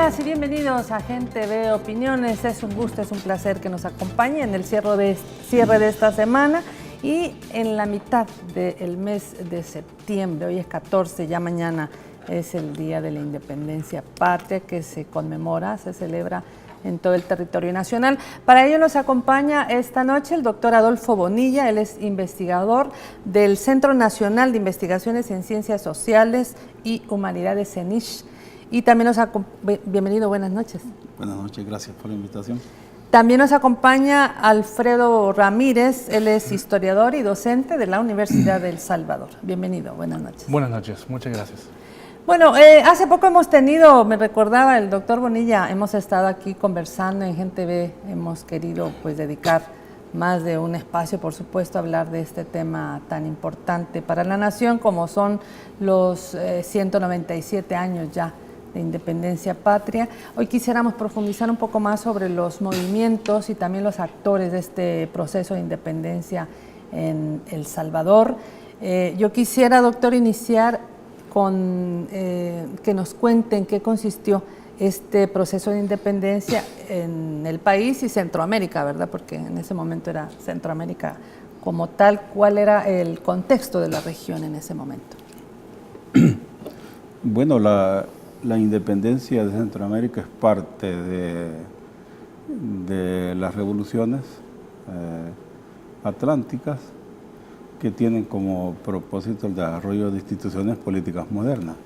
días y bienvenidos a Gente Ve Opiniones. Es un gusto, es un placer que nos acompañe en el cierre de esta semana y en la mitad del mes de septiembre. Hoy es 14, ya mañana es el Día de la Independencia Patria que se conmemora, se celebra en todo el territorio nacional. Para ello nos acompaña esta noche el doctor Adolfo Bonilla. Él es investigador del Centro Nacional de Investigaciones en Ciencias Sociales y Humanidades, CENICH. Y también bienvenido, buenas noches. Buenas noches, gracias por la invitación. También nos acompaña Alfredo Ramírez. Él es historiador y docente de la Universidad de El Salvador. Bienvenido, buenas noches. Buenas noches, muchas gracias. Bueno, hace poco hemos tenido, me recordaba el doctor Bonilla, hemos estado aquí conversando en Gente Ve, hemos querido pues dedicar más de un espacio, por supuesto, a hablar de este tema tan importante para la nación como son los 197 años ya de independencia patria. Hoy quisiéramos profundizar un poco más sobre los movimientos y también los actores de este proceso de independencia en El Salvador. Yo quisiera, doctor, iniciar con que nos cuenten qué consistió este proceso de independencia en el país y Centroamérica, ¿verdad? Porque en ese momento era Centroamérica como tal. ¿Cuál era el contexto de la región en ese momento? Bueno, la independencia de Centroamérica es parte de las revoluciones atlánticas que tienen como propósito el desarrollo de instituciones políticas modernas.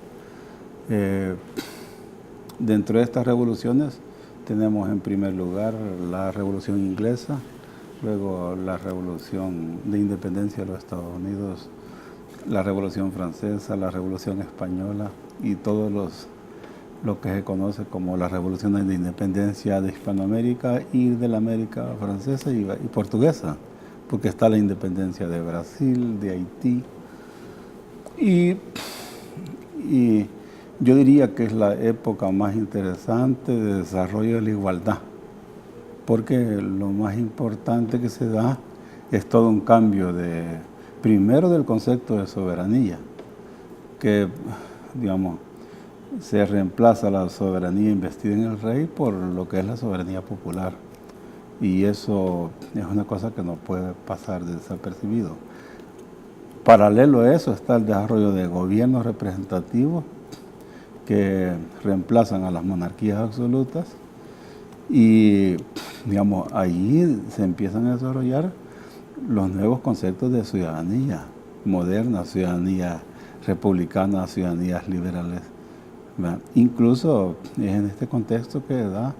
Dentro de estas revoluciones tenemos en primer lugar la Revolución Inglesa, luego la Revolución de Independencia de los Estados Unidos, la Revolución Francesa, la Revolución Española y todos lo que se conoce como las revoluciones de independencia de Hispanoamérica y de la América francesa y portuguesa, porque está la independencia de Brasil, de Haití, y yo diría que es la época más interesante de desarrollo de la igualdad, porque lo más importante que se da es todo un cambio primero del concepto de soberanía, que, digamos, se reemplaza la soberanía investida en el rey por lo que es la soberanía popular. Y eso es una cosa que no puede pasar desapercibido. Paralelo a eso está el desarrollo de gobiernos representativos que reemplazan a las monarquías absolutas y, digamos, ahí se empiezan a desarrollar los nuevos conceptos de ciudadanía moderna, ciudadanía republicana, ciudadanías liberales. Incluso es en este contexto que da,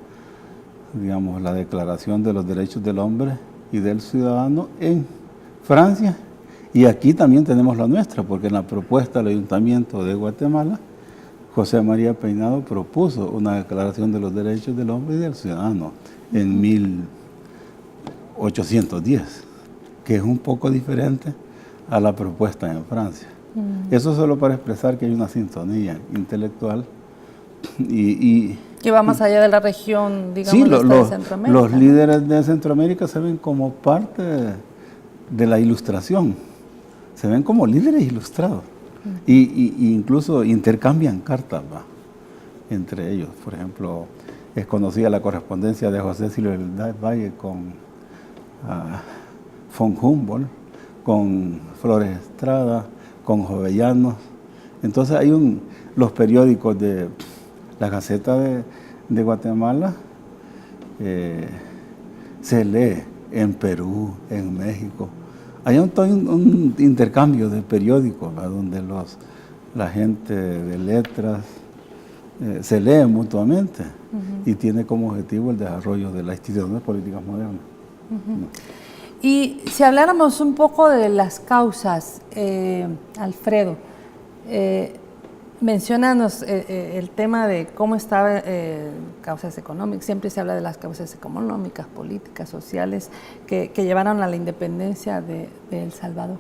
digamos, la Declaración de los Derechos del Hombre y del Ciudadano en Francia, y aquí también tenemos la nuestra, porque en la propuesta del Ayuntamiento de Guatemala, José María Peinado propuso una Declaración de los Derechos del Hombre y del Ciudadano en 1810, que es un poco diferente a la propuesta en Francia. Eso solo para expresar que hay una sintonía intelectual y que va más allá de la región, digamos, sí, de Centroamérica. Los líderes de Centroamérica se ven como parte de la ilustración, se ven como líderes ilustrados y incluso intercambian cartas entre ellos. Por ejemplo, es conocida la correspondencia de José Silvio del Valle con von Humboldt, con Flores Estrada, con Jovellanos. Entonces hay los periódicos de la Gaceta de Guatemala se lee en Perú, en México. Hay un intercambio de periódicos, ¿verdad?, donde la gente de letras se lee mutuamente y tiene como objetivo el desarrollo de las instituciones políticas modernas. Y si habláramos un poco de las causas, Alfredo, menciónanos el tema de cómo estaban causas económicas. Siempre se habla de las causas económicas, políticas, sociales, que llevaron a la independencia de El Salvador.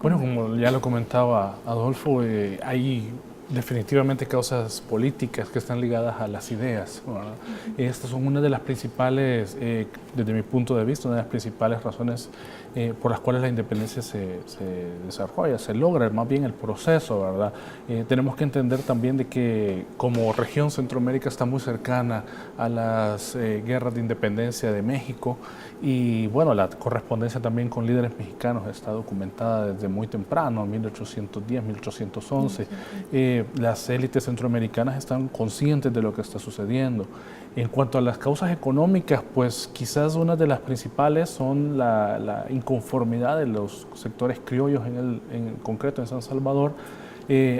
Bueno, como ya lo comentaba Adolfo, hay definitivamente causas políticas que están ligadas a las ideas, ¿verdad? Estas son una de las principales, desde mi punto de vista, una de las principales razones por las cuales la independencia se desarrolla, se logra, más bien el proceso, ¿verdad? Tenemos que entender también de que como región Centroamérica está muy cercana a las guerras de independencia de México, y bueno, la correspondencia también con líderes mexicanos está documentada desde muy temprano, 1810, 1811. Las élites centroamericanas están conscientes de lo que está sucediendo. En cuanto a las causas económicas, pues quizás una de las principales son la inconformidad de los sectores criollos, en concreto en San Salvador,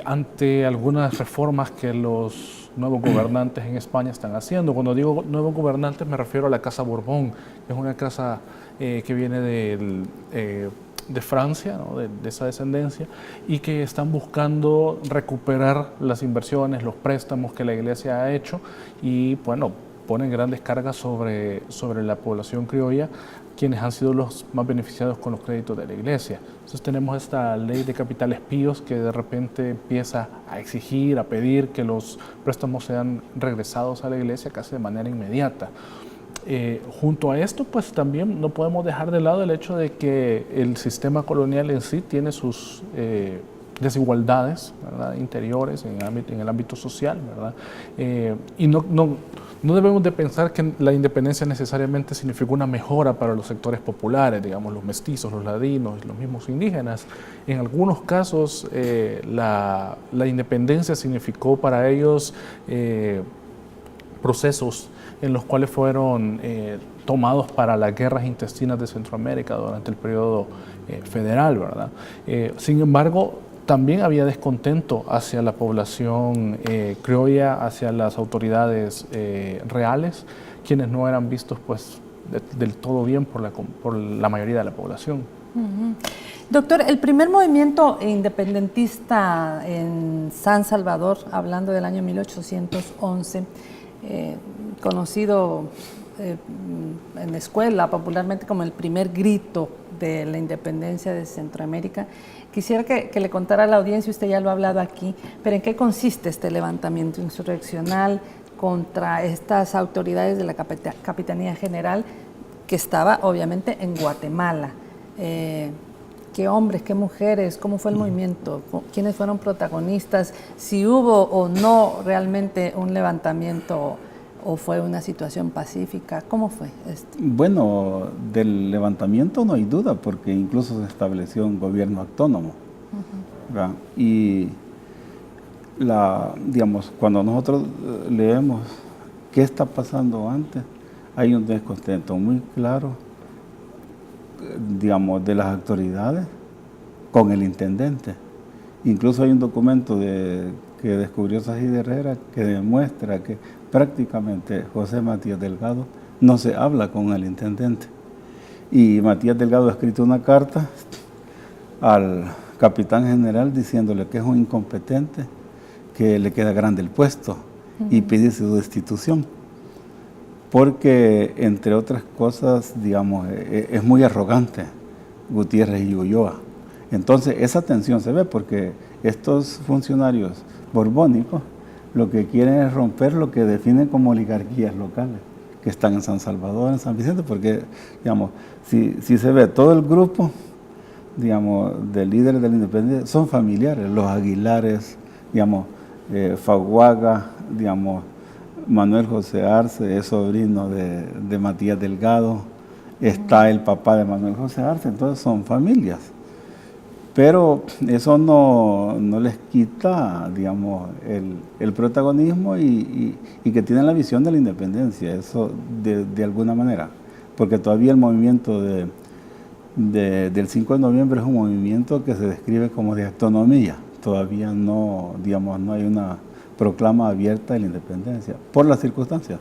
ante algunas reformas que los nuevos gobernantes en España están haciendo. Cuando digo nuevos gobernantes me refiero a la Casa Borbón, que es una casa que viene de Francia, ¿no? de esa descendencia, y que están buscando recuperar las inversiones, los préstamos que la Iglesia ha hecho, y bueno, ponen grandes cargas sobre la población criolla, quienes han sido los más beneficiados con los créditos de la Iglesia. Entonces tenemos esta ley de capitales píos que de repente empieza a exigir, a pedir que los préstamos sean regresados a la Iglesia casi de manera inmediata. Junto a esto, pues también no podemos dejar de lado el hecho de que el sistema colonial en sí tiene sus desigualdades, ¿verdad?, interiores en el ámbito social, ¿verdad? Y no debemos de pensar que la independencia necesariamente significó una mejora para los sectores populares, digamos los mestizos, los ladinos, los mismos indígenas. En algunos casos la independencia significó para ellos procesos en los cuales fueron tomados para las guerras intestinas de Centroamérica durante el periodo federal, ¿verdad? Sin embargo, también había descontento hacia la población criolla, hacia las autoridades reales, quienes no eran vistos pues del todo bien por la mayoría de la población. Uh-huh. Doctor, el primer movimiento independentista en San Salvador, hablando del año 1811, conocido en la escuela popularmente como el primer grito de la independencia de Centroamérica. Quisiera que le contara a la audiencia, usted ya lo ha hablado aquí, pero ¿en qué consiste este levantamiento insurreccional contra estas autoridades de la Capitanía General que estaba obviamente en Guatemala? ¿Qué hombres, qué mujeres, cómo fue el movimiento? ¿Quiénes fueron protagonistas? ¿Si hubo o no realmente un levantamiento o fue una situación pacífica? ¿Cómo fue esto? Bueno, del levantamiento no hay duda, porque incluso se estableció un gobierno autónomo. Uh-huh. Y digamos, cuando nosotros leemos qué está pasando antes, hay un descontento muy claro, digamos, de las autoridades con el intendente. Incluso hay un documento que descubrió Sajid Herrera que demuestra que prácticamente José Matías Delgado no se habla con el intendente. Y Matías Delgado ha escrito una carta al capitán general diciéndole que es un incompetente, que le queda grande el puesto, uh-huh, y pide su destitución. Porque, entre otras cosas, digamos, es muy arrogante Gutiérrez y Ulloa. Entonces, esa tensión se ve porque estos funcionarios borbónicos lo que quieren es romper lo que definen como oligarquías locales, que están en San Salvador, en San Vicente, porque, digamos, si se ve todo el grupo, digamos, de líderes de la independencia, son familiares, los Aguilares, digamos, Faguaga, digamos, Manuel José Arce es sobrino de Matías Delgado, está el papá de Manuel José Arce, entonces son familias. Pero eso no les quita, digamos, el protagonismo y que tienen la visión de la independencia, eso de alguna manera. Porque todavía el movimiento del 5 de noviembre es un movimiento que se describe como de autonomía. Todavía no, digamos, no hay una proclama abierta de la independencia, por las circunstancias.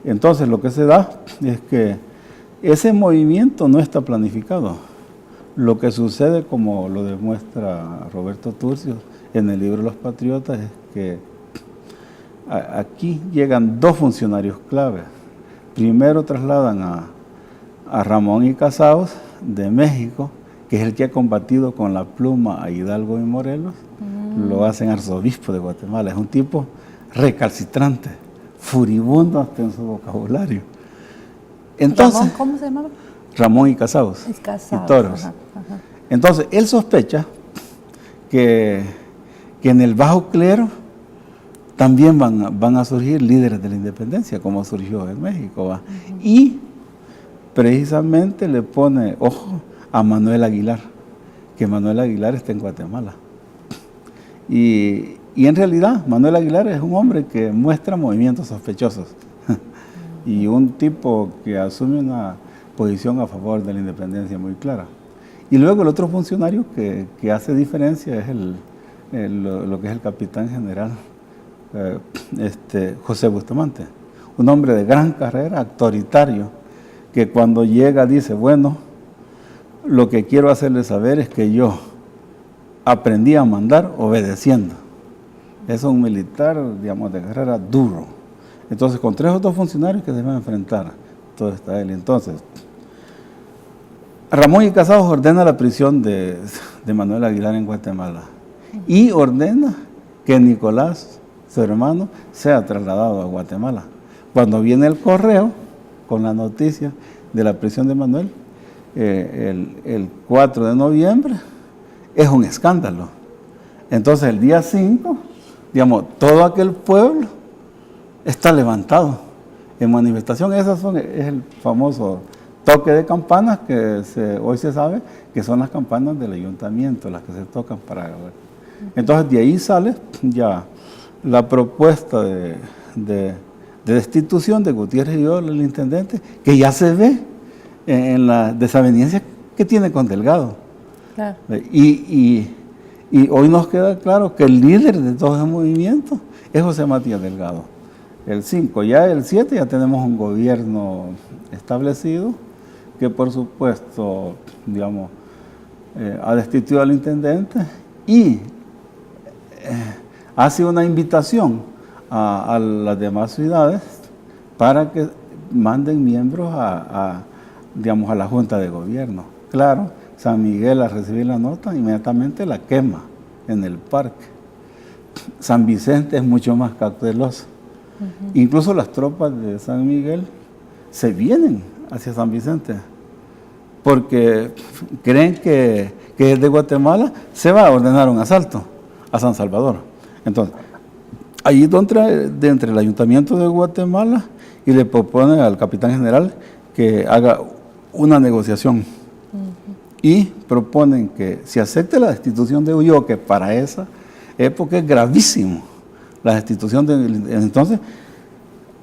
Entonces lo que se da es que ese movimiento no está planificado. Lo que sucede, como lo demuestra Roberto Turcios en el libro Los Patriotas, es que aquí llegan dos funcionarios claves. Primero trasladan a Ramón y Casaus de México, que es el que ha combatido con la pluma a Hidalgo y Morelos, lo hacen arzobispo de Guatemala. Es un tipo recalcitrante, furibundo hasta en su vocabulario. Entonces, Ramón, ¿cómo se llamaba? Ramón y Casados. Es Casados, Y Toros. ajá. Entonces, él sospecha que en el bajo clero también van a surgir líderes de la independencia, como surgió en México. ¿Va? Y precisamente le pone ojo a Manuel Aguilar, que Manuel Aguilar está en Guatemala. Y en realidad, Manuel Aguilar es un hombre que muestra movimientos sospechosos y un tipo que asume una posición a favor de la independencia muy clara. Y luego el otro funcionario que hace diferencia es lo que es el capitán general José Bustamante, un hombre de gran carrera, autoritario, que cuando llega dice, bueno, lo que quiero hacerles saber es que yo aprendí a mandar obedeciendo. Es un militar, digamos, de carrera duro. Entonces, con 3 otros funcionarios que se van a enfrentar, todo está él. Entonces, Ramón y Casados ordena la prisión de Manuel Aguilar en Guatemala y ordena que Nicolás, su hermano, sea trasladado a Guatemala. Cuando viene el correo con la noticia de la prisión de Manuel, el 4 de noviembre, es un escándalo. Entonces el día 5, digamos, todo aquel pueblo está levantado en manifestación. Es el famoso toque de campanas que hoy se sabe que son las campanas del ayuntamiento, las que se tocan para... Entonces de ahí sale ya la propuesta de destitución de Gutiérrez y Yola, el intendente, que ya se ve en la desaveniencia que tiene con Delgado. Claro. Y hoy nos queda claro que el líder de todo ese movimiento es José Matías Delgado. El 5, ya el 7 ya tenemos un gobierno establecido que por supuesto, digamos, ha destituido al intendente y hace una invitación a las demás ciudades para que manden miembros digamos, a la Junta de Gobierno. Claro, San Miguel, al recibir la nota, inmediatamente la quema en el parque. San Vicente es mucho más cauteloso. Incluso las tropas de San Miguel se vienen hacia San Vicente porque creen que desde Guatemala se va a ordenar un asalto a San Salvador. Entonces, ahí entre el Ayuntamiento de Guatemala y le propone al capitán general que haga una negociación. Y proponen que se acepte la destitución de Ulloa, que para esa época es gravísimo. La destitución entonces,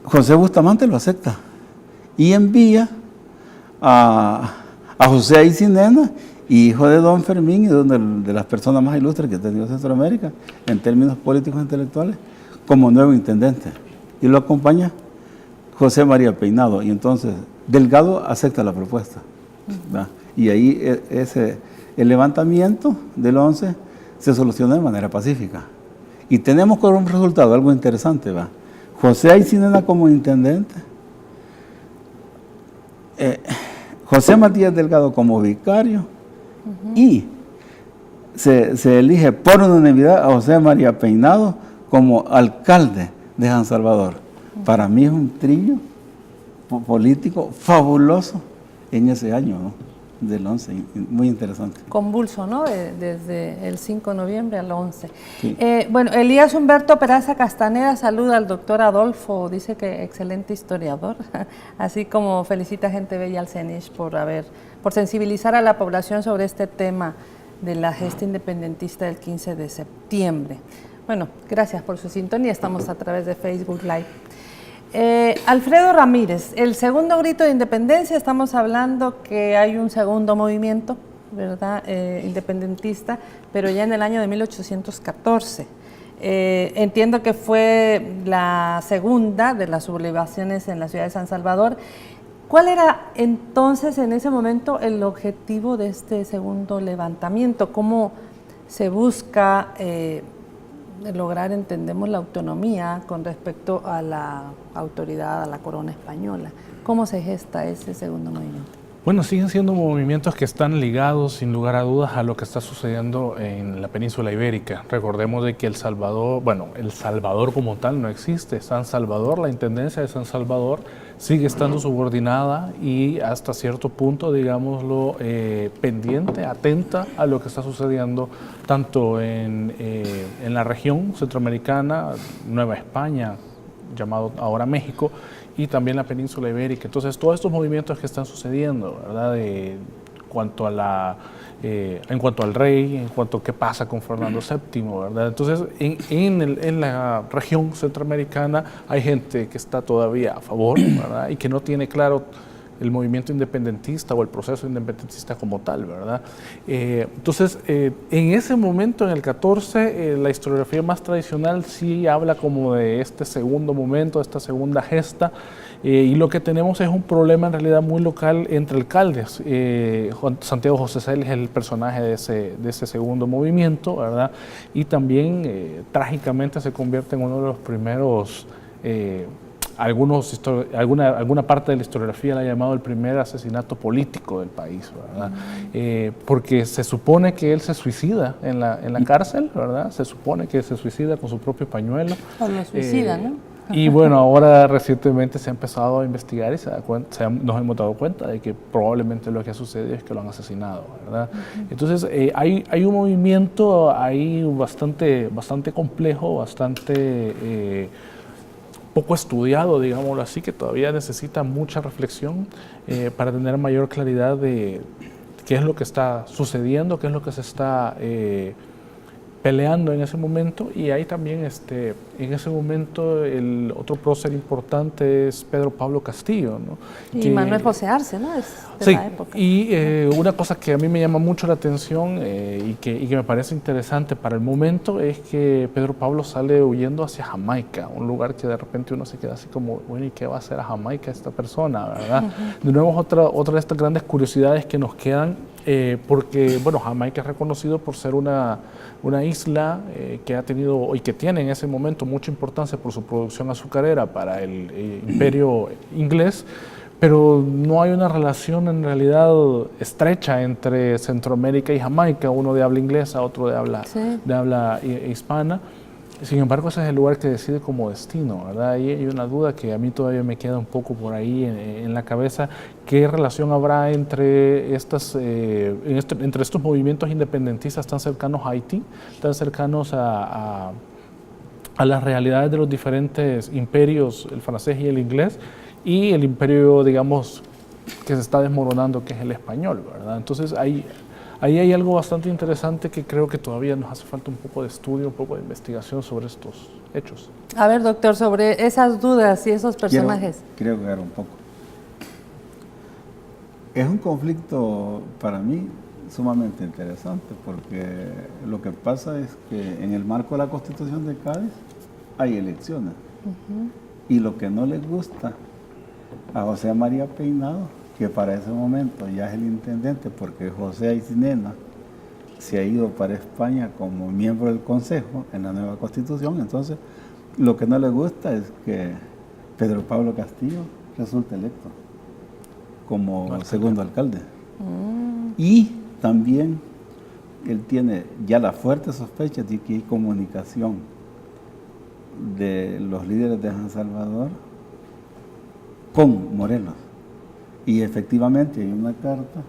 José Bustamante lo acepta y envía a José Aycinena, hijo de don Fermín y de las personas más ilustres que ha tenido Centroamérica en términos políticos e intelectuales, como nuevo intendente. Y lo acompaña José María Peinado. Y entonces Delgado acepta la propuesta. Y ahí el levantamiento del 11 se soluciona de manera pacífica. Y tenemos como resultado algo interesante. José Aycinena como intendente, José Matías Delgado como vicario, y se elige por unanimidad a José María Peinado como alcalde de San Salvador. Para mí es un trillo político fabuloso en ese año, ¿no? Del 11, muy interesante. Convulso, ¿no? Desde el 5 de noviembre al 11. Sí. Bueno, Elías Humberto Peraza Castaneda saluda al doctor Adolfo, dice que excelente historiador, así como felicita a Gente Bella al CENICH por sensibilizar a la población sobre este tema de la gesta independentista del 15 de septiembre. Bueno, gracias por su sintonía, estamos a través de Facebook Live. Alfredo Ramírez, el segundo grito de independencia, estamos hablando que hay un segundo movimiento, ¿verdad? Independentista, pero ya en el año de 1814. Entiendo que fue la segunda de las sublevaciones en la ciudad de San Salvador. ¿Cuál era entonces en ese momento el objetivo de este segundo levantamiento? ¿Cómo se busca lograr, entendemos, la autonomía con respecto a la autoridad, a la corona española? ¿Cómo se gesta ese segundo movimiento? Bueno, siguen siendo movimientos que están ligados, sin lugar a dudas, a lo que está sucediendo en la península ibérica. Recordemos de que El Salvador, bueno, El Salvador como tal no existe. San Salvador, la intendencia de San Salvador, sigue estando subordinada y hasta cierto punto, digámoslo, pendiente, atenta a lo que está sucediendo tanto en la región centroamericana, Nueva España, llamado ahora México, y también la península ibérica. Entonces, todos estos movimientos que están sucediendo, ¿verdad? En cuanto al rey, en cuanto a qué pasa con Fernando VII, ¿verdad? Entonces, en la región centroamericana hay gente que está todavía a favor, ¿verdad? Y que no tiene claro el movimiento independentista o el proceso independentista como tal, ¿verdad? Entonces, en ese momento, en el 14, la historiografía más tradicional sí habla como de este segundo momento, esta segunda gesta, y lo que tenemos es un problema en realidad muy local entre alcaldes. Santiago José Celis es el personaje de ese segundo movimiento, ¿verdad? Y también, trágicamente, se convierte en uno de los primeros... alguna parte de la historiografía la ha llamado el primer asesinato político del país, ¿verdad? Porque se supone que él se suicida en la cárcel, ¿verdad? Se supone que se suicida con su propio pañuelo. O lo suicida, ¿no? Y bueno, ahora recientemente se ha empezado a investigar y nos hemos dado cuenta de que probablemente lo que ha sucedido es que lo han asesinado, ¿verdad? Entonces, hay un movimiento ahí bastante complejo, bastante... poco estudiado, digámoslo así, que todavía necesita mucha reflexión para tener mayor claridad de qué es lo que está sucediendo, qué es lo que se está peleando en ese momento. Y ahí también, en ese momento, el otro prócer importante es Pedro Pablo Castillo, ¿no? Y Manuel José Arce, ¿no? Es de Sí, la época. y una cosa que a mí me llama mucho la atención y que me parece interesante para el momento es que Pedro Pablo sale huyendo hacia Jamaica, un lugar que de repente uno se queda así como, bueno, ¿y qué va a hacer a Jamaica esta persona, verdad? De nuevo, otra de estas grandes curiosidades que nos quedan, porque, bueno, Jamaica es reconocido por ser una isla que ha tenido y que tiene en ese momento mucha importancia por su producción azucarera para el imperio inglés, pero no hay una relación en realidad estrecha entre Centroamérica y Jamaica, uno de habla inglesa, otro de habla hispana. Sin embargo, ese es el lugar que decide como destino, ¿verdad? Y hay una duda que a mí todavía me queda un poco por ahí en la cabeza. ¿Qué relación habrá entre entre estos movimientos independentistas tan cercanos a Haití, tan cercanos a las realidades de los diferentes imperios, el francés y el inglés, y el imperio, digamos, que se está desmoronando, que es el español, ¿verdad? Entonces, ahí hay algo bastante interesante que creo que todavía nos hace falta un poco de estudio, un poco de investigación sobre estos hechos. A ver, doctor, sobre esas dudas y esos personajes. Quiero agregar un poco. Es un conflicto para mí sumamente interesante porque lo que pasa es que en el marco de la Constitución de Cádiz hay elecciones. Y lo que no les gusta a José María Peinado, que para ese momento ya es el intendente, porque José Aycinena se ha ido para España como miembro del Consejo en la nueva Constitución. Entonces, lo que no le gusta es que Pedro Pablo Castillo resulte electo como segundo alcalde. Y también él tiene ya la fuerte sospecha de que hay comunicación de los líderes de San Salvador con Morelos. Y efectivamente hay una carta,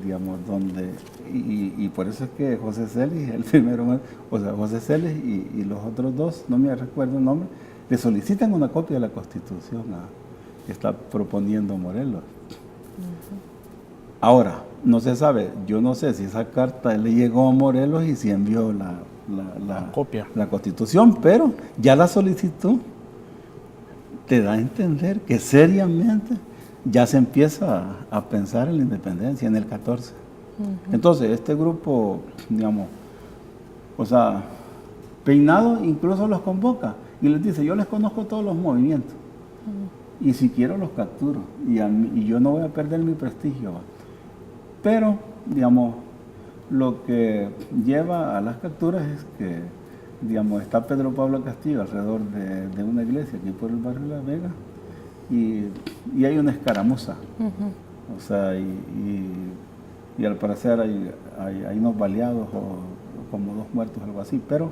digamos, donde, y por eso es que José Celis, el primero, o sea, José Celis y los otros dos, no me recuerdo el nombre, le solicitan una copia de la Constitución que está proponiendo Morelos. Ahora, no se sabe, yo no sé si esa carta le llegó a Morelos y si envió la copia, la Constitución, pero ya la solicitud te da a entender que seriamente ya se empieza a pensar en la independencia en el 14. Entonces, este grupo, digamos, o sea, Peinado incluso los convoca y les dice, yo les conozco todos los movimientos y si quiero los capturo y yo no voy a perder mi prestigio. Pero, digamos, lo que lleva a las capturas es que, digamos, está Pedro Pablo Castillo alrededor de una iglesia aquí por el barrio La Vega y hay una escaramuza O sea, y al parecer hay unos baleados o como 2 muertos, algo así, pero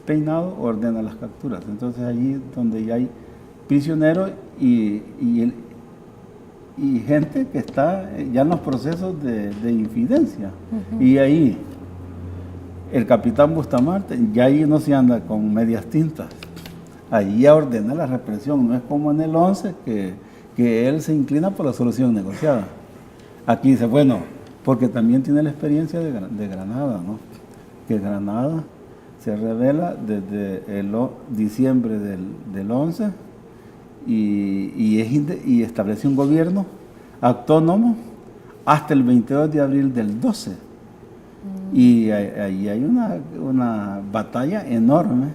Peinado ordena las capturas. Entonces allí donde ya hay prisioneros y gente que está ya en los procesos de infidencia. Y ahí el capitán Bustamante, ya ahí no se anda con medias tintas. Ahí ya ordena la represión, no es como en el 11 que él se inclina por la solución negociada. Aquí dice, bueno, porque también tiene la experiencia de Granada, ¿no? Que Granada se revela desde el diciembre del 11 y establece un gobierno autónomo hasta el 22 de abril del 12. Y ahí hay una batalla enorme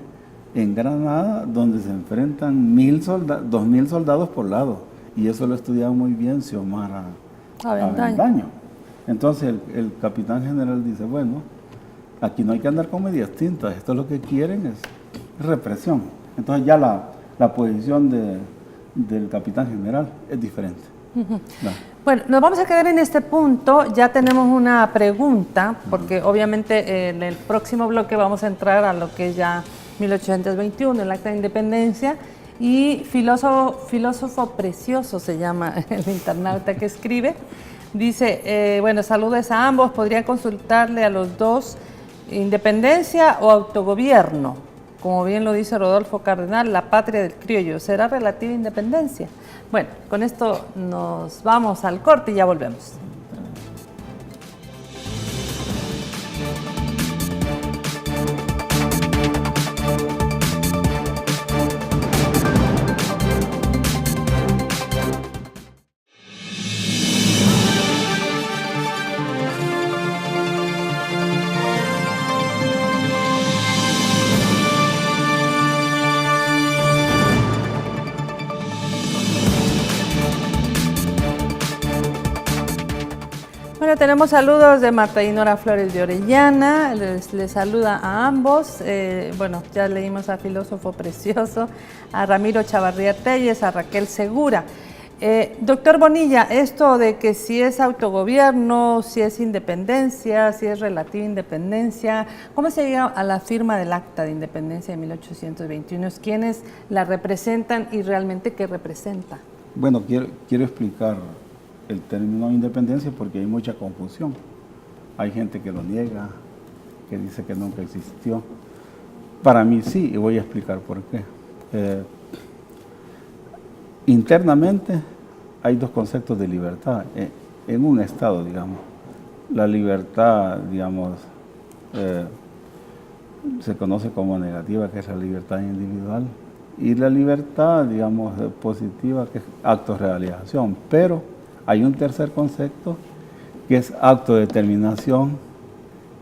en Granada donde se enfrentan 2.000 soldados por lado. Y eso lo ha estudiado muy bien Xiomara Avendaño. Entonces el capitán general dice, bueno, aquí no hay que andar con medias tintas, esto lo que quieren es represión. Entonces ya la posición del capitán general es diferente. No. Bueno, nos vamos a quedar en este punto, ya tenemos una pregunta, porque obviamente en el próximo bloque vamos a entrar a lo que es ya 1821, el Acta de Independencia, y filósofo precioso se llama el internauta que escribe, dice, bueno, saludos a ambos, podrían consultarle a los dos, independencia o autogobierno, como bien lo dice Rodolfo Cardenal, la patria del criollo, ¿será relativa independencia? Bueno, con esto nos vamos al corte y ya volvemos. Bueno, tenemos saludos de Marta Dinora Flores de Orellana, les saluda a ambos, bueno, ya leímos a Filósofo Precioso, a Ramiro Chavarría Telles, a Raquel Segura. Doctor Bonilla, esto de que si es autogobierno, si es independencia, si es relativa independencia, ¿cómo se llega a la firma del Acta de Independencia de 1821? ¿Quiénes la representan y realmente qué representa? Bueno, quiero explicar el término independencia porque hay mucha confusión. Hay gente que lo niega, que dice que nunca existió. Para mí sí, y voy a explicar por qué. Internamente hay dos conceptos de libertad en un Estado, digamos. La libertad, digamos, se conoce como negativa, que es la libertad individual, y la libertad, digamos, positiva, que es autorrealización. Pero hay un tercer concepto que es autodeterminación,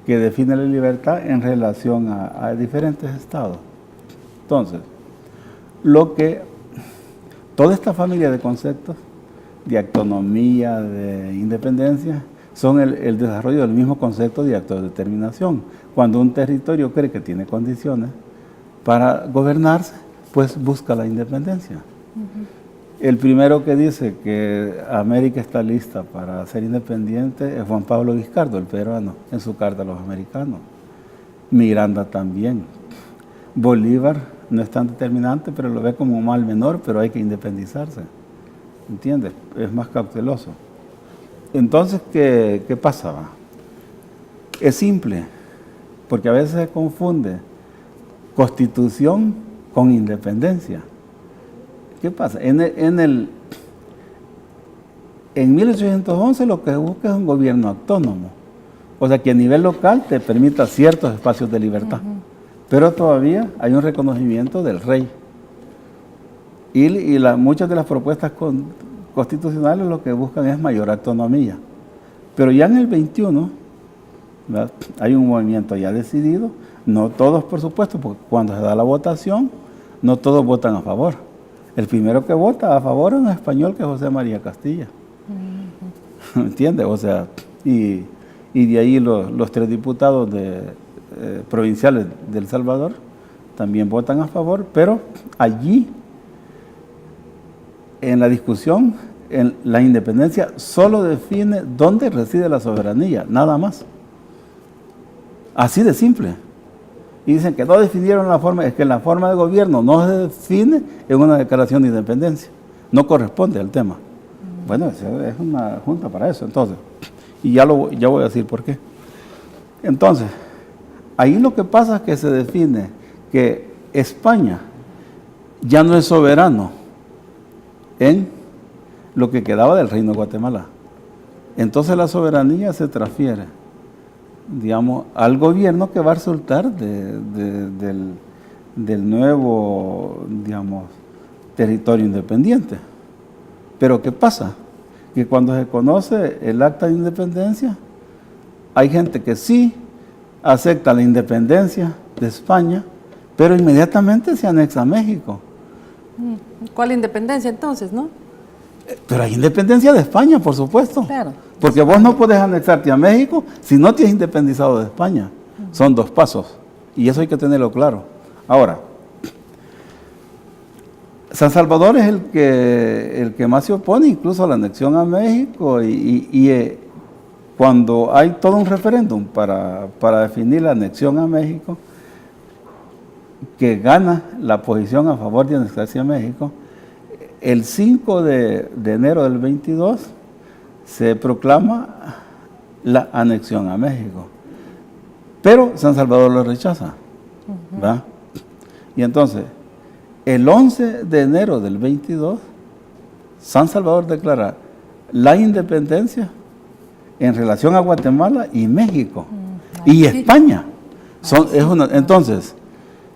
que define la libertad en relación a diferentes estados. Entonces, toda esta familia de conceptos de autonomía, de independencia, son el desarrollo del mismo concepto de autodeterminación. Cuando un territorio cree que tiene condiciones para gobernarse, pues busca la independencia. El primero que dice que América está lista para ser independiente es Juan Pablo Vizcardo, el peruano, en su carta a los americanos. Miranda también. Bolívar no es tan determinante, pero lo ve como un mal menor, pero hay que independizarse. ¿Entiendes? Es más cauteloso. Entonces, ¿qué pasaba? Es simple, porque a veces se confunde constitución con independencia. ¿Qué pasa? En 1811 lo que busca es un gobierno autónomo, o sea que a nivel local te permita ciertos espacios de libertad, pero todavía hay un reconocimiento del rey. Y muchas de las propuestas constitucionales lo que buscan es mayor autonomía. Pero ya en el 21, ¿verdad?, hay un movimiento ya decidido, no todos por supuesto, porque cuando se da la votación, no todos votan a favor. El primero que vota a favor es un español que es José María Castilla. ¿Entiendes? O sea, y de ahí los 3 diputados provinciales de El Salvador también votan a favor, pero allí en la discusión, la independencia solo define dónde reside la soberanía, nada más. Así de simple. Y dicen que no definieron la forma, es que la forma de gobierno no se define en una declaración de independencia, no corresponde al tema. Bueno, es una junta para eso, entonces. Y ya voy a decir por qué. Entonces, ahí lo que pasa es que se define que España ya no es soberano en lo que quedaba del Reino de Guatemala. Entonces la soberanía se transfiere, digamos, al gobierno que va a resultar del nuevo, digamos, territorio independiente. Pero ¿qué pasa? Que cuando se conoce el acta de independencia, hay gente que sí acepta la independencia de España, pero inmediatamente se anexa a México. ¿Cuál independencia entonces, no? Pero hay independencia de España, por supuesto. Claro. Porque vos no podés anexarte a México si no te has independizado de España. Son dos pasos. Y eso hay que tenerlo claro. Ahora, San Salvador es el que más se opone incluso a la anexión a México y cuando hay todo un referéndum para definir la anexión a México, que gana la posición a favor de anexarse a México, el 5 de enero del 22 se proclama la anexión a México. Pero San Salvador lo rechaza. ¿Va? Y entonces, el 11 de enero del 22, San Salvador declara la independencia en relación a Guatemala y México. Y España. Entonces,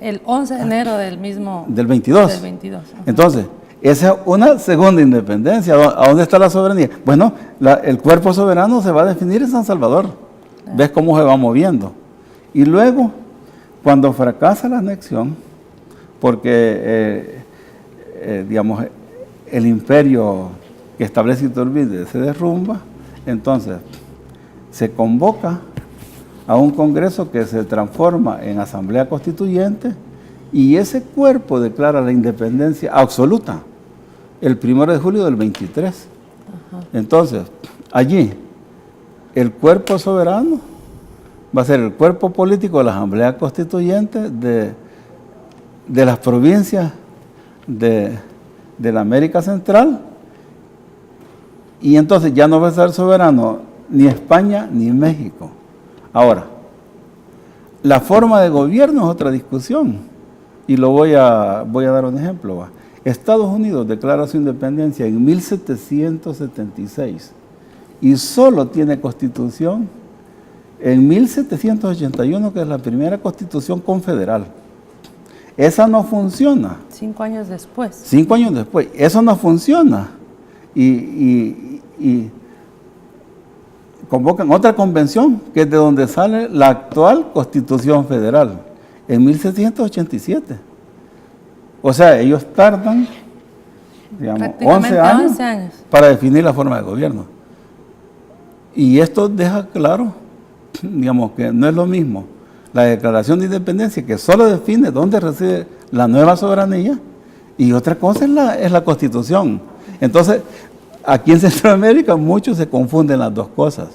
el 11 de enero del mismo... Del 22. Del 22. Entonces, esa es una segunda independencia. ¿A dónde está la soberanía? Bueno, el cuerpo soberano se va a definir en San Salvador. Claro. ¿Ves cómo se va moviendo? Y luego, cuando fracasa la anexión, porque, digamos, el imperio que establece Iturbide se derrumba, entonces se convoca a un congreso que se transforma en asamblea constituyente y ese cuerpo declara la independencia absoluta el 1 de julio del 23. Ajá. Entonces, allí, el cuerpo soberano va a ser el cuerpo político de la asamblea constituyente de las provincias de la América Central, y entonces ya no va a ser soberano ni España ni México. Ahora, la forma de gobierno es otra discusión, y voy a dar un ejemplo. Estados Unidos declara su independencia en 1776 y solo tiene constitución en 1781, que es la primera constitución confederal. Esa no funciona. 5 años después. 5 años después. Eso no funciona. Y convocan otra convención, que es de donde sale la actual Constitución Federal, en 1787. O sea, ellos tardan, digamos, 11 años para definir la forma de gobierno. Y esto deja claro, digamos, que no es lo mismo la declaración de independencia, que solo define dónde reside la nueva soberanía, y otra cosa es la Constitución. Entonces, aquí en Centroamérica muchos se confunden las dos cosas,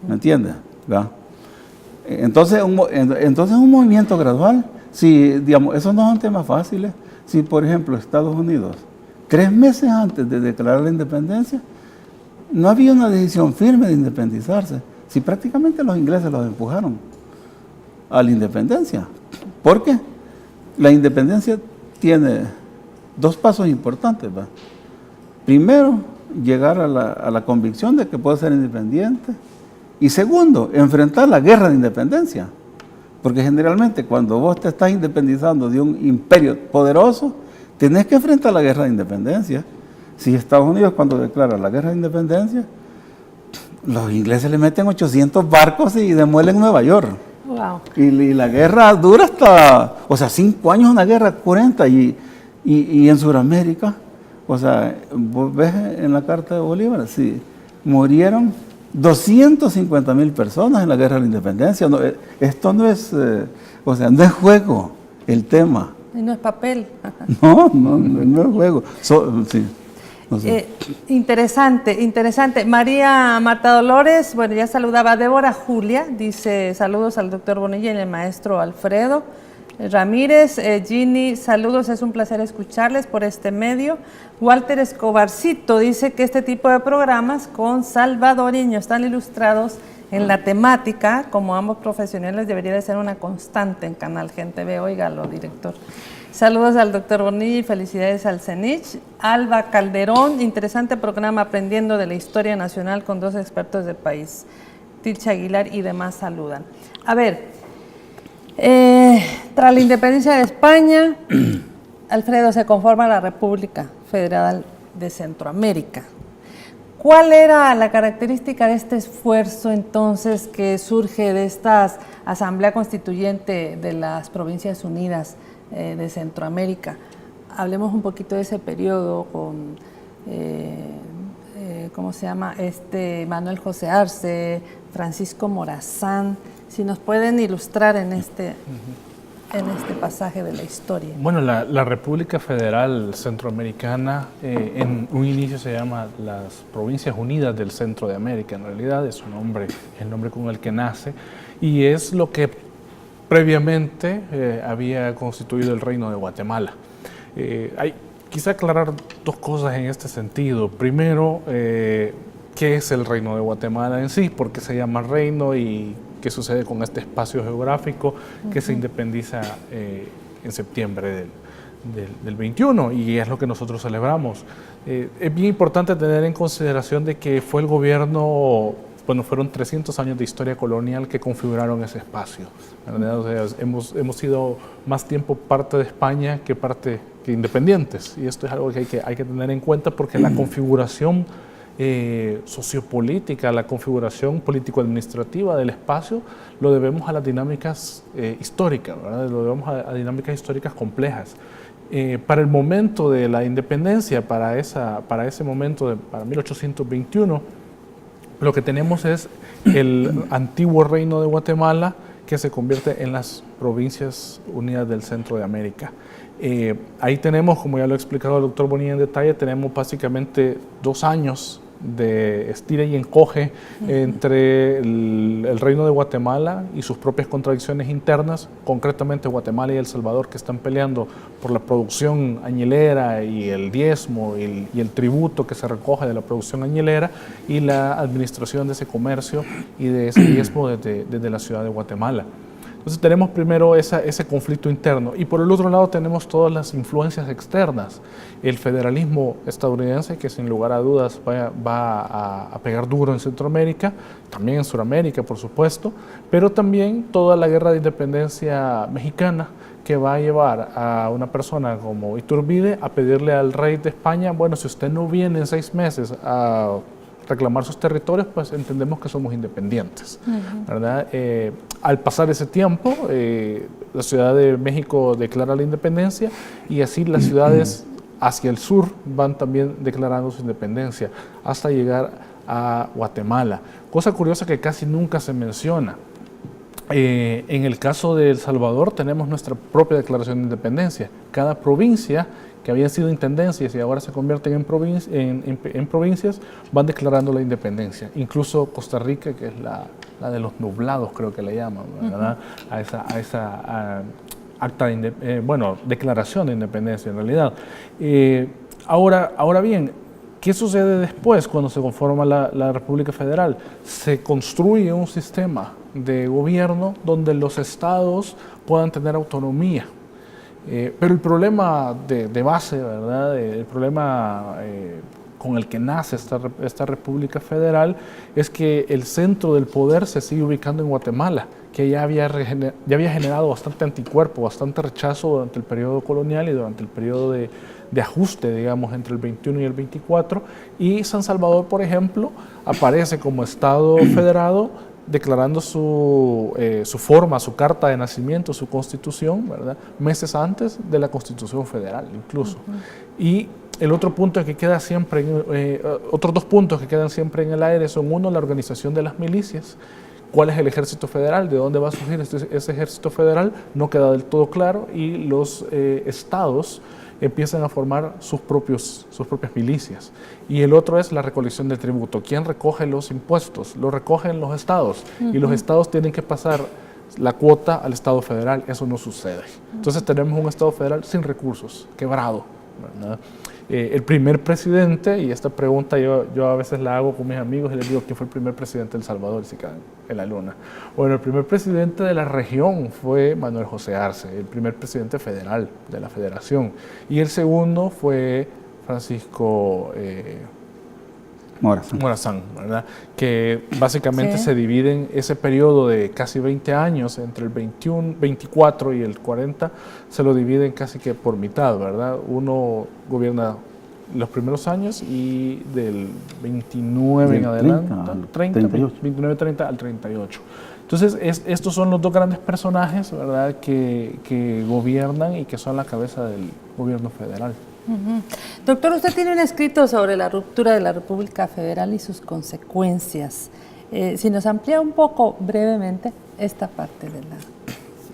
¿me entiendes? ¿Va? Entonces un movimiento gradual. Si, digamos, esos no son temas fáciles. Si, por ejemplo, Estados Unidos, 3 meses antes de declarar la independencia, no había una decisión firme de independizarse, si prácticamente los ingleses los empujaron a la independencia. ¿Por qué? La independencia tiene 2 pasos importantes, ¿va? Primero, llegar a la convicción de que puede ser independiente. Y segundo, enfrentar la guerra de independencia. Porque generalmente cuando vos te estás independizando de un imperio poderoso, tenés que enfrentar la guerra de independencia. Si Estados Unidos, cuando declara la guerra de independencia, los ingleses le meten 800 barcos y demuelen Nueva York. Wow. Y la guerra dura hasta, 5 años una guerra, 40, y en Sudamérica, vos ves en la Carta de Bolívar, sí, murieron 250,000 personas en la guerra de la independencia. No, esto no es, no es juego el tema. Y no es papel. No es juego. Sí. No sé. Interesante. María Marta Dolores, bueno, ya saludaba. Débora Julia, dice saludos al doctor Bonilla y al maestro Alfredo Ramírez. Ginny, saludos, es un placer escucharles por este medio. Walter Escobarcito dice que este tipo de programas con salvadoreños tan ilustrados en la temática, como ambos profesionales, debería de ser una constante en Canal Gente B. Óigalo, director. Saludos al doctor Bonilla y felicidades al CENICH. Alba Calderón, interesante programa aprendiendo de la historia nacional con 2 expertos del país. Tilcha Aguilar y demás saludan. A ver, tras la independencia de España, Alfredo, se conforma la República Federal de Centroamérica. ¿Cuál era la característica de este esfuerzo entonces que surge de esta Asamblea Constituyente de las Provincias Unidas de Centroamérica? Hablemos un poquito de ese periodo con, ¿cómo se llama? Manuel José Arce, Francisco Morazán, si nos pueden ilustrar en este pasaje de la historia. Bueno, la República Federal Centroamericana en un inicio se llama las Provincias Unidas del Centro de América, en realidad es el nombre con el que nace, y es lo que previamente había constituido el Reino de Guatemala. Hay quizá aclarar 2 cosas en este sentido. Primero, ¿qué es el Reino de Guatemala en sí? ¿Por qué se llama reino y qué sucede con este espacio geográfico que se independiza en septiembre del 21? Y es lo que nosotros celebramos. Es bien importante tener en consideración de que fue el gobierno, bueno, fueron 300 años de historia colonial que configuraron ese espacio, ¿verdad? O sea, hemos sido más tiempo parte de España que independientes, y esto es algo que hay que tener en cuenta porque la configuración sociopolítica, la configuración político-administrativa del espacio lo debemos a las dinámicas históricas, ¿verdad? Lo debemos a dinámicas históricas complejas. Para el momento de la independencia, para ese momento, para 1821, lo que tenemos es el antiguo Reino de Guatemala que se convierte en las Provincias Unidas del Centro de América. Ahí tenemos, como ya lo ha explicado el doctor Bonilla en detalle, tenemos básicamente 2 años de estira y encoge entre el Reino de Guatemala y sus propias contradicciones internas, concretamente Guatemala y El Salvador, que están peleando por la producción añilera y el diezmo y el tributo que se recoge de la producción añilera y la administración de ese comercio y de ese diezmo desde la ciudad de Guatemala. Entonces tenemos primero ese conflicto interno y por el otro lado tenemos todas las influencias externas. El federalismo estadounidense, que sin lugar a dudas va a pegar duro en Centroamérica, también en Sudamérica por supuesto, pero también toda la guerra de independencia mexicana que va a llevar a una persona como Iturbide a pedirle al rey de España, bueno, si usted no viene en 6 meses a reclamar sus territorios, pues entendemos que somos independientes, ¿verdad? Al pasar ese tiempo, la Ciudad de México declara la independencia y así las ciudades hacia el sur van también declarando su independencia hasta llegar a Guatemala. Cosa curiosa que casi nunca se menciona. En el caso de El Salvador tenemos nuestra propia declaración de independencia. Cada provincia que habían sido intendencias y ahora se convierten en provincias, van declarando la independencia. Incluso Costa Rica, que es la de los nublados, creo que le llaman, ¿verdad? A esa acta declaración de independencia en realidad. Ahora bien, ¿qué sucede después cuando se conforma la República Federal? Se construye un sistema de gobierno donde los estados puedan tener autonomía. Pero el problema de base, ¿verdad? El problema con el que nace esta República Federal es que el centro del poder se sigue ubicando en Guatemala, que ya había generado bastante anticuerpo, bastante rechazo durante el periodo colonial y durante el periodo de ajuste, digamos, entre el 21 y el 24. Y San Salvador, por ejemplo, aparece como Estado federado, declarando su forma, su carta de nacimiento, su constitución, ¿verdad? Meses antes de la Constitución Federal, incluso. Y el otro punto que queda siempre, otros 2 puntos que quedan siempre en el aire son: uno, la organización de las milicias. ¿Cuál es el ejército federal? ¿De dónde va a surgir ese ejército federal? No queda del todo claro, y los estados empiezan a formar sus propias milicias. Y el otro es la recolección del tributo. ¿Quién recoge los impuestos? Lo recogen los estados, y los estados tienen que pasar la cuota al Estado federal. Eso no sucede. Entonces tenemos un Estado federal sin recursos, quebrado, ¿verdad? El primer presidente, y esta pregunta yo a veces la hago con mis amigos y les digo, ¿quién fue el primer presidente de El Salvador? Si caen en la luna. Bueno, el primer presidente de la región fue Manuel José Arce, el primer presidente federal de la federación. Y el segundo fue Francisco Morazán, ¿verdad? Que básicamente se dividen ese periodo de casi 20 años, entre el 24 y el 40, se lo dividen casi que por mitad, ¿verdad? Uno gobierna los primeros años y del 29 en adelante, 29-30 al 38. Entonces, estos son los dos grandes personajes, ¿verdad?, que gobiernan y que son la cabeza del gobierno federal. Doctor, usted tiene un escrito sobre la ruptura de la República Federal y sus consecuencias. Si nos amplía un poco brevemente esta parte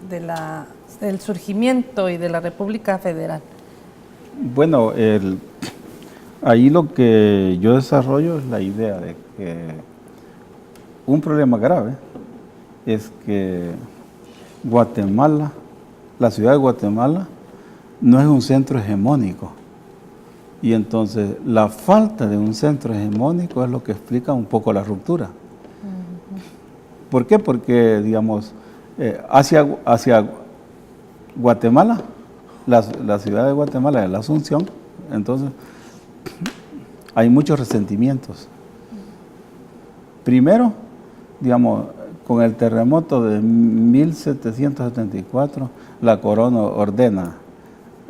del surgimiento y de la República Federal. Bueno, ahí lo que yo desarrollo es la idea de que un problema grave es que Guatemala, la ciudad de Guatemala, no es un centro hegemónico. Y entonces la falta de un centro hegemónico es lo que explica un poco la ruptura. ¿Por qué? Porque, digamos, hacia Guatemala, la ciudad de Guatemala es la Asunción, entonces hay muchos resentimientos. Primero, digamos, con el terremoto de 1774, la corona ordena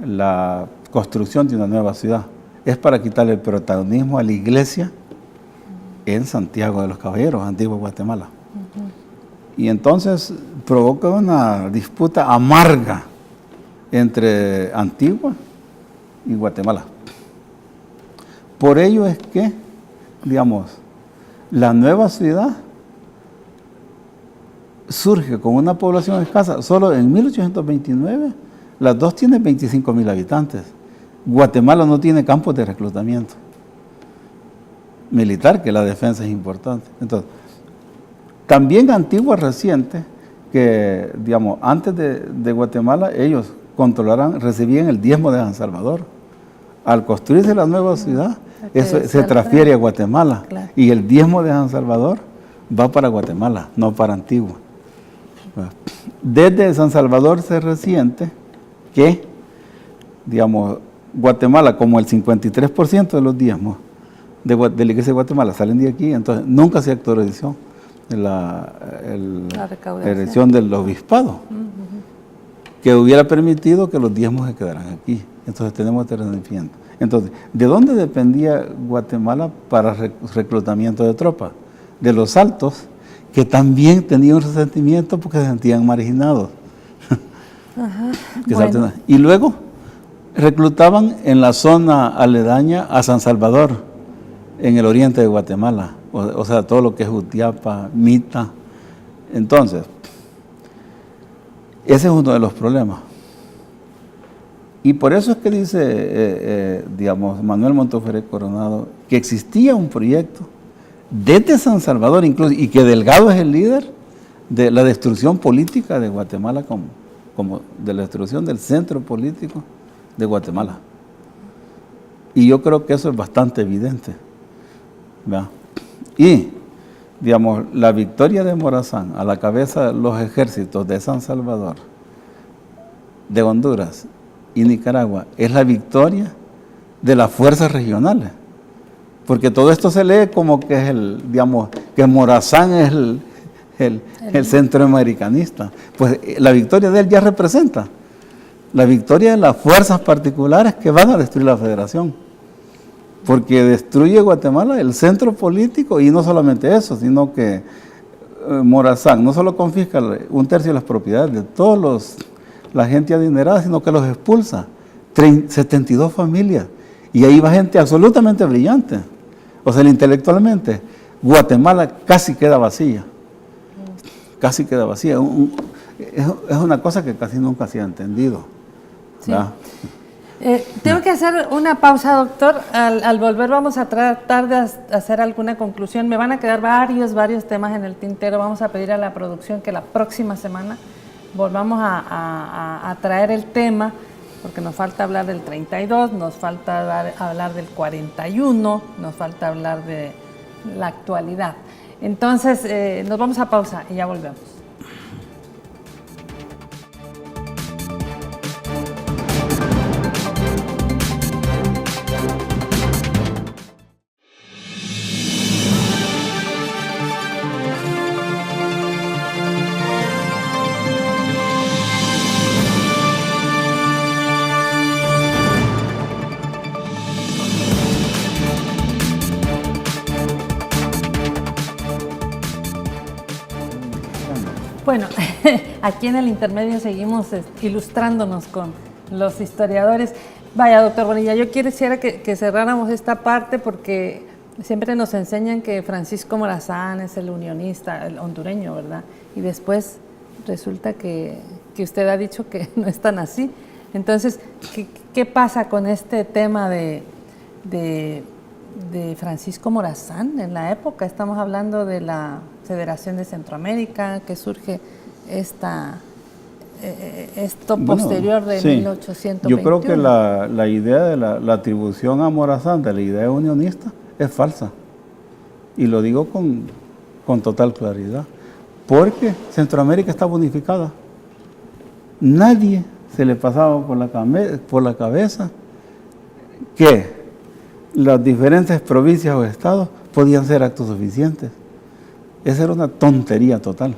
la construcción de una nueva ciudad. Es para quitarle el protagonismo a la iglesia en Santiago de los Caballeros, Antigua Guatemala. Y entonces provoca una disputa amarga entre Antigua y Guatemala. Por ello es que, digamos, la nueva ciudad surge con una población escasa. Solo en 1829, las dos tienen 25,000 habitantes. Guatemala no tiene campos de reclutamiento militar, que la defensa es importante. Entonces, también Antigua reciente, que, digamos, antes de Guatemala, ellos recibían el diezmo de San Salvador. Al construirse la nueva ciudad, eso se transfiere a Guatemala. Claro. Y el diezmo de San Salvador va para Guatemala, no para Antigua. Desde San Salvador se resiente que, digamos, Guatemala, como el 53% de los diezmos de la iglesia de Guatemala salen de aquí, entonces nunca se actualizó la elección del obispado, que hubiera permitido que los diezmos se quedaran aquí. Entonces tenemos este resentimiento. Entonces, ¿de dónde dependía Guatemala para reclutamiento de tropas? De los altos, que también tenían un resentimiento porque se sentían marginados. Bueno. Y luego reclutaban en la zona aledaña a San Salvador, en el oriente de Guatemala, o sea, todo lo que es Jutiapa, Mita. Entonces, ese es uno de los problemas. Y por eso es que dice, digamos, Manuel Monteferrer Coronado, que existía un proyecto desde San Salvador incluso, y que Delgado es el líder de la destrucción política de Guatemala, como de la destrucción del centro político de Guatemala. Y yo creo que eso es bastante evidente, ¿verdad? Y, digamos, la victoria de Morazán a la cabeza de los ejércitos de San Salvador, de Honduras y Nicaragua, es la victoria de las fuerzas regionales. Porque todo esto se lee como que es digamos, que Morazán es el centroamericanista. Pues la victoria de él ya representa la victoria de las fuerzas particulares que van a destruir la federación. Porque destruye Guatemala el centro político, y no solamente eso, sino que Morazán no solo confisca 1/3 de las propiedades de todos la gente adinerada, sino que los expulsa. 72 familias. Y ahí va gente absolutamente brillante. O sea, intelectualmente, Guatemala casi queda vacía. Casi queda vacía. Es una cosa que casi nunca se ha entendido. Sí. Tengo que hacer una pausa, doctor. Al volver vamos a tratar de hacer alguna conclusión. Me van a quedar varios temas en el tintero. Vamos a pedir a la producción que la próxima semana volvamos a traer el tema, porque nos falta hablar del 32, nos falta hablar del 41, nos falta hablar de la actualidad. Entonces, nos vamos a pausa y ya volvemos. Bueno, aquí en el intermedio seguimos ilustrándonos con los historiadores. Vaya, doctor Bonilla, yo quisiera que cerráramos esta parte porque siempre nos enseñan que Francisco Morazán es el unionista, el hondureño, ¿verdad? Y después resulta que usted ha dicho que no es tan así. Entonces, ¿qué pasa con este tema de Francisco Morazán en la época? Estamos hablando de la Federación de Centroamérica, que surge esto posterior de 1821. Yo creo que la idea de la atribución a Morazán de la idea unionista es falsa. Y lo digo con total claridad. Porque Centroamérica está unificada. Nadie se le pasaba por la cabeza que las diferentes provincias o estados podían ser actos suficientes. Esa era una tontería total.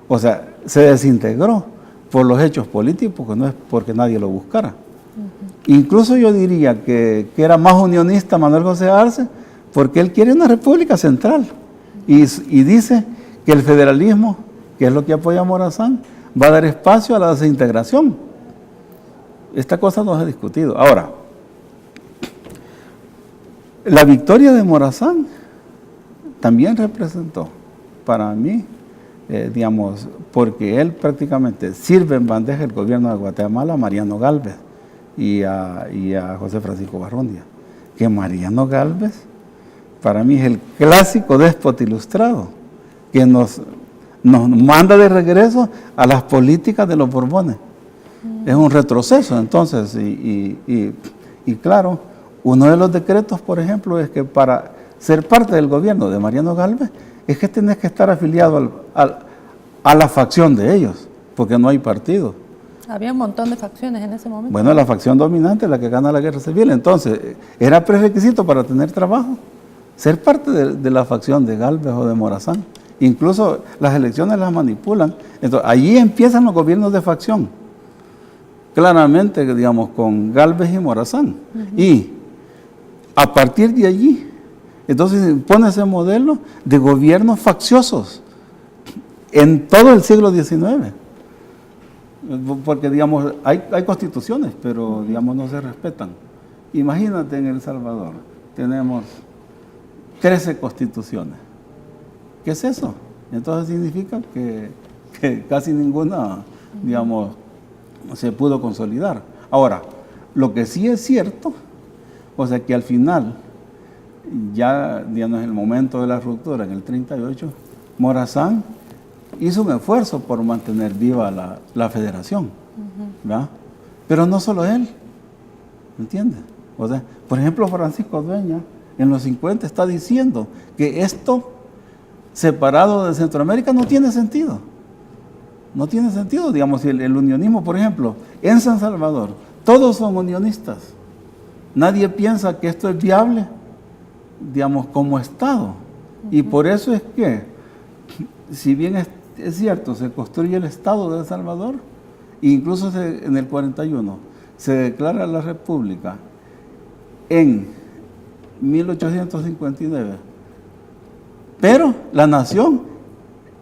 O sea, se desintegró por los hechos políticos, porque no es porque nadie lo buscara. Incluso yo diría que era más unionista Manuel José Arce, porque él quiere una república central. Y dice que el federalismo, que es lo que apoya Morazán, va a dar espacio a la desintegración. Esta cosa no se ha discutido. Ahora, la victoria de Morazán también representó para mí, digamos, porque él prácticamente sirve en bandeja el gobierno de Guatemala a Mariano Gálvez y a José Francisco Barrundia. Que Mariano Gálvez para mí es el clásico déspota ilustrado, que nos manda de regreso a las políticas de los Borbones. Es un retroceso, entonces, y claro, uno de los decretos, por ejemplo, es que para ser parte del gobierno de Mariano Gálvez, es que tenés que estar afiliado a la facción de ellos, porque no hay partido. Había un montón de facciones en ese momento. Bueno, la facción dominante es la que gana la guerra civil, entonces, era prerequisito para tener trabajo, ser parte de la facción de Gálvez o de Morazán. Incluso las elecciones las manipulan. Entonces, allí empiezan los gobiernos de facción, claramente, digamos, con Gálvez y Morazán. Y a partir de allí, entonces pone ese modelo de gobiernos facciosos en todo el siglo XIX. Porque, digamos, hay constituciones, pero, digamos, no se respetan. Imagínate en El Salvador, tenemos 13 constituciones. ¿Qué es eso? Entonces significa que casi ninguna, digamos, se pudo consolidar. Ahora, lo que sí es cierto, o sea que al final, ya digamos, en el momento de la ruptura, en el 38, Morazán hizo un esfuerzo por mantener viva la federación, ¿verdad? Pero no solo él, ¿entiendes? O sea, por ejemplo, Francisco Dueña, en los 50 está diciendo que esto separado de Centroamérica no tiene sentido. No tiene sentido, digamos, el unionismo, por ejemplo, en San Salvador, todos son unionistas. Nadie piensa que esto es viable, digamos, como Estado. Y por eso es que, si bien es cierto, se construye el Estado de El Salvador, incluso en el 41 se declara la República en 1859, pero la nación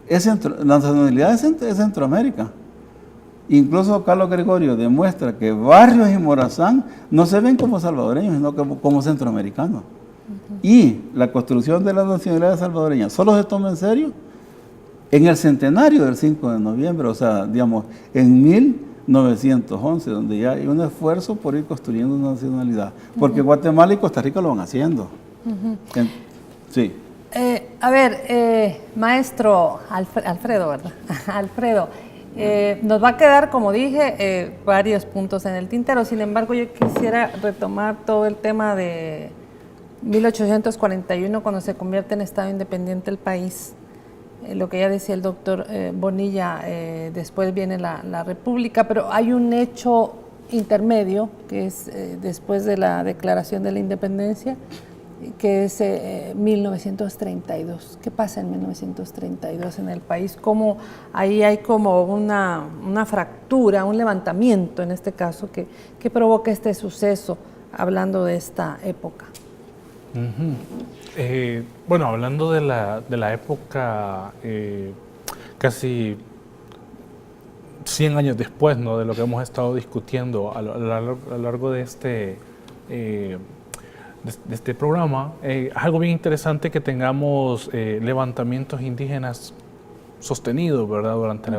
la nacionalidad es Centroamérica. Incluso Carlos Gregorio demuestra que Barrios y Morazán no se ven como salvadoreños, sino como centroamericanos. Y la construcción de la nacionalidad salvadoreña solo se toma en serio en el centenario del 5 de noviembre, o sea, digamos, en 1911, donde ya hay un esfuerzo por ir construyendo una nacionalidad, porque Guatemala y Costa Rica lo van haciendo. Sí. A ver, maestro Alfredo, ¿verdad? Alfredo, nos va a quedar, como dije, varios puntos en el tintero. Sin embargo, yo quisiera retomar todo el tema de 1841, cuando se convierte en Estado independiente el país. Lo que ya decía el doctor Bonilla, después viene la República, pero hay un hecho intermedio, que es después de la declaración de la independencia, que es 1932. ¿Qué pasa en 1932 en el país? ¿Cómo ahí hay como una fractura, un levantamiento en este caso, que provoca este suceso, hablando de esta época? Bueno, hablando de la época casi 100 años después, ¿no?, de lo que hemos estado discutiendo a lo largo de este programa, es algo bien interesante que tengamos levantamientos indígenas sostenidos, ¿verdad?, durante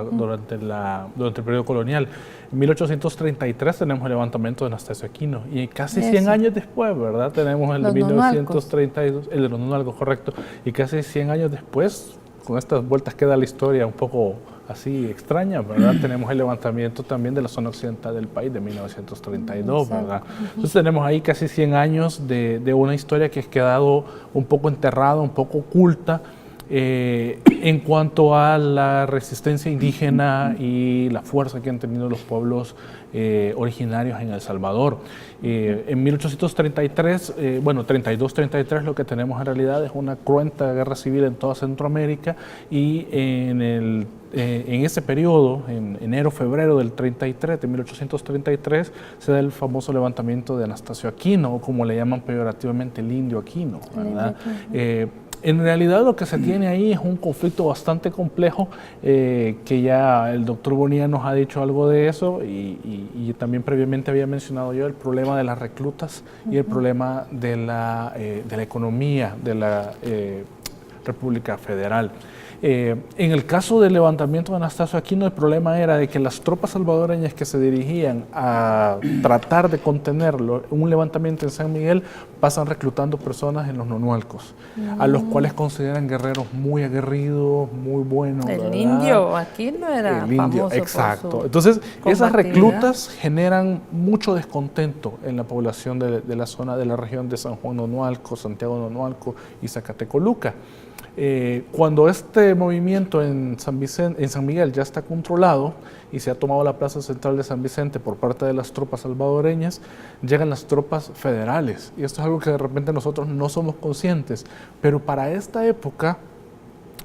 el periodo colonial. En 1833 tenemos el levantamiento de Anastasio Aquino y casi 100 años después, ¿verdad?, tenemos el de 1932, el de los nonalcos, correcto, y casi 100 años después, con estas vueltas que da la historia un poco así extraña, ¿verdad? Tenemos el levantamiento también de la zona occidental del país de 1932, ¿verdad? Entonces tenemos ahí casi 100 años de una historia que ha quedado un poco enterrada, un poco oculta, en cuanto a la resistencia indígena y la fuerza que han tenido los pueblos originarios en El Salvador. En 1833, 32-33, lo que tenemos en realidad es una cruenta guerra civil en toda Centroamérica, y en ese periodo, en enero-febrero del 33, de 1833, se da el famoso levantamiento de Anastasio Aquino, o como le llaman peyorativamente, el Indio Aquino, ¿verdad? En realidad lo que se tiene ahí es un conflicto bastante complejo, que ya el doctor Bonilla nos ha dicho algo de eso, y también previamente había mencionado yo el problema de las reclutas y el problema de la economía de la República Federal. En el caso del levantamiento de Anastasio Aquino, el problema era de que las tropas salvadoreñas que se dirigían a tratar de contenerlo, un levantamiento en San Miguel, pasan reclutando personas en los nonualcos, a los cuales consideran guerreros muy aguerridos, muy buenos. El ¿verdad? Indio Aquino era famoso. Exacto. Por su Entonces, esas combatividad. reclutas generan mucho descontento en la población de la zona de la región de San Juan Nonualco, Santiago Nonualco y Zacatecoluca. Cuando este movimiento en San Miguel ya está controlado y se ha tomado la plaza central de San Vicente por parte de las tropas salvadoreñas, llegan las tropas federales, y esto es algo que de repente nosotros no somos conscientes, pero para esta época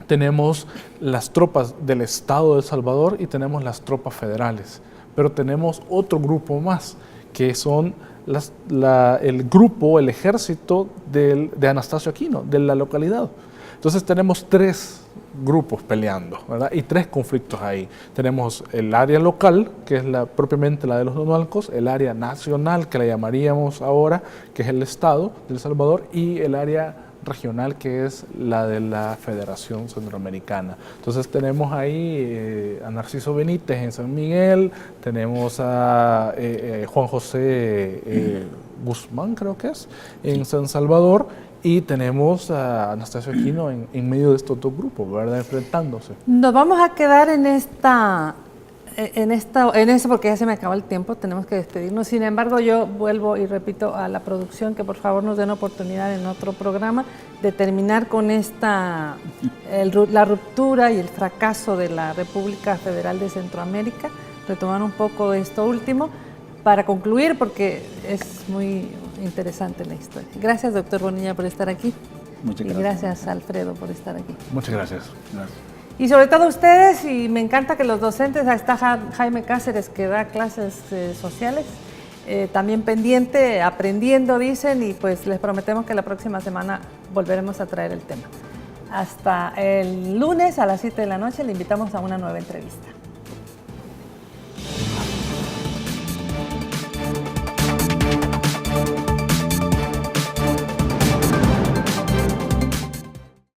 tenemos las tropas del Estado de El Salvador y tenemos las tropas federales, pero tenemos otro grupo más, que son el ejército de Anastasio Aquino, de la localidad. Entonces tenemos tres grupos peleando, ¿verdad? Y tres conflictos ahí. Tenemos el área local, que es propiamente la de los nonualcos, el área nacional, que la llamaríamos ahora, que es el Estado de El Salvador, y el área regional, que es la de la Federación Centroamericana. Entonces tenemos ahí a Narciso Benítez en San Miguel, tenemos a Juan José Guzmán, creo que es, en San Salvador, y tenemos a Anastasio Aquino en medio de estos dos grupos, ¿verdad?, enfrentándose. Nos vamos a quedar en eso porque ya se me acaba el tiempo, tenemos que despedirnos. Sin embargo, yo vuelvo y repito a la producción que por favor nos den oportunidad en otro programa de terminar con la ruptura y el fracaso de la República Federal de Centroamérica, retomar un poco esto último para concluir, porque es muy interesante la historia. Gracias, doctor Bonilla, por estar aquí. Muchas gracias. Y gracias, Alfredo, por estar aquí. Muchas gracias. Y sobre todo ustedes, y me encanta que los docentes, ahí está Jaime Cáceres, que da clases sociales, también pendiente, aprendiendo, dicen, y pues les prometemos que la próxima semana volveremos a traer el tema. Hasta el lunes a las 7 de la noche le invitamos a una nueva entrevista.